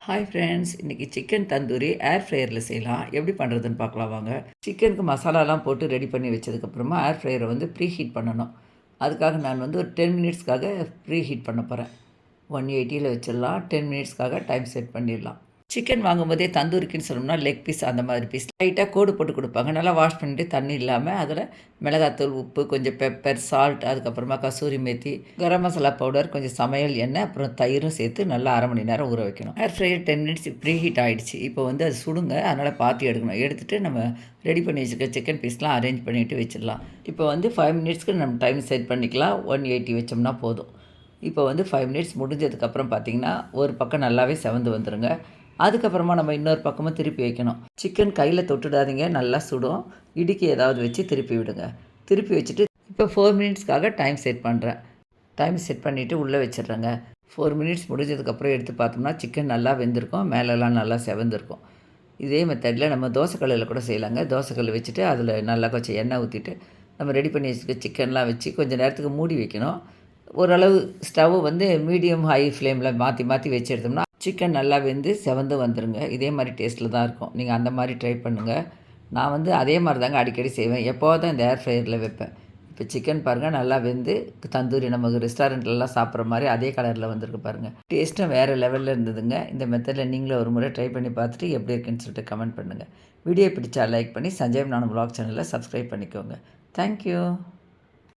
Hi friends, இன்றைக்கி chicken tandoori ஏர் ஃப்ரையரில் செய்யலாம். எப்படி பண்ணுறதுன்னு பார்க்கலாம் வாங்க. சிக்கனுக்கு மசாலாலாம் போட்டு ரெடி பண்ணி வச்சதுக்கப்புறமா ஏர் ஃப்ரையரை வந்து ப்ரீ ஹீட் பண்ணணும். அதுக்காக நான் வந்து ஒரு 10 மினிட்ஸ்க்காக ப்ரீ ஹீட் பண்ண போகிறேன். 180ல் வச்சிடலாம். 10 மினிட்ஸ்க்காக டைம் செட் பண்ணிடலாம். சிக்கன் வாங்கும்போதே தந்தூரிக்குன்னு சொல்லணும்னா லெக் பீஸ் அந்த மாதிரி பீஸ் லைட்டாக கோடு போட்டு கொடுப்பாங்க. நல்லா வாஷ் பண்ணிட்டு தண்ணி இல்லாமல் அதில் மிளகாத்தூள், உப்பு, கொஞ்சம் பெப்பர், சால்ட், அதுக்கப்புறமா கசூரி மேத்தி, கரம் மசாலா பவுடர், கொஞ்சம் சமையல் எண்ணெய், அப்புறம் தயிரும் சேர்த்து நல்லா அரை மணி நேரம் ஊற வைக்கணும். Air fryer 10 minutes preheat ஆகிடுச்சு. இப்போ வந்து அது சுடுங்க, அதனால் பார்த்து எடுக்கணும். எடுத்துகிட்டு நம்ம ரெடி பண்ணி வச்சுருக்க சிக்கன் பீஸ்லாம் அரேஞ்ச் பண்ணிவிட்டு வச்சிடலாம். இப்போ வந்து 5 மினிட்ஸ்க்கு நம்ம டைம் செட் பண்ணிக்கலாம். 180 வச்சோம்னா போதும். இப்போ வந்து 5 மினிட்ஸ் முடிஞ்சதுக்கப்புறம் பார்த்திங்கன்னா ஒரு பக்கம் நல்லாவே செவந்து வந்துடுங்க. அதுக்கப்புறமா நம்ம இன்னொரு பக்கமும் திருப்பி வைக்கணும். சிக்கன் கையில் தொட்டுடாதீங்க, நல்லா சுடும். இடுக்கி ஏதாவது வச்சு திருப்பி விடுங்க. திருப்பி வச்சுட்டு இப்போ 4 மினிட்ஸ்க்காக டைம் செட் பண்ணுறேன். டைம் செட் பண்ணிவிட்டு உள்ளே வச்சிடுறேங்க. 4 மினிட்ஸ் முடிஞ்சதுக்கப்புறம் எடுத்து பார்த்தோம்னா சிக்கன் நல்லா வெந்திருக்கும், மேலெல்லாம் நல்லா செவந்திருக்கும். இதே மெத்தடில் நம்ம தோசைக்கல்லில் கூட செய்யலாங்க. தோசைக்கல் வச்சுட்டு அதில் நல்லா கொஞ்சம் எண்ணெய் ஊற்றிட்டு நம்ம ரெடி பண்ணி வச்சுருக்க சிக்கன்லாம் வச்சு கொஞ்சம் நேரத்துக்கு மூடி வைக்கணும். ஓரளவு ஸ்டவ் வந்து மீடியம் ஹை ஃப்ளேமில் மாற்றி மாற்றி வச்சு எடுத்தோம்னா சிக்கன் நல்லா வெந்து செவந்து வந்துடுங்க. இதே மாதிரி டேஸ்ட்டில் தான் இருக்கும். நீங்கள் அந்த மாதிரி ட்ரை பண்ணுங்கள். நான் வந்து அதே மாதிரி தாங்க அடிக்கடி செய்வேன். எப்போது தான் இந்த ஏர் ஃப்ரையரில் வைப்பேன். இப்போ சிக்கன் பாருங்கள் நல்லா வெந்து தந்தூரி நமக்கு ரெஸ்டாரண்ட்லலாம் சாப்பிட்ற மாதிரி அதே கலரில் வந்திருக்கு பாருங்கள். டேஸ்ட்டும் வேறு லெவலில் இருந்ததுங்க. இந்த மெத்தடில் நீங்களும் ஒரு முறை ட்ரை பண்ணி பார்த்துட்டு எப்படி இருக்குன்னு சொல்லிட்டு கமெண்ட் பண்ணுங்கள். வீடியோ பிடிச்சா லைக் பண்ணி சஞ்சய் நானும் வ்ளாக் சேனலில் சப்ஸ்கிரைப் பண்ணிக்கோங்க. தேங்க்யூ.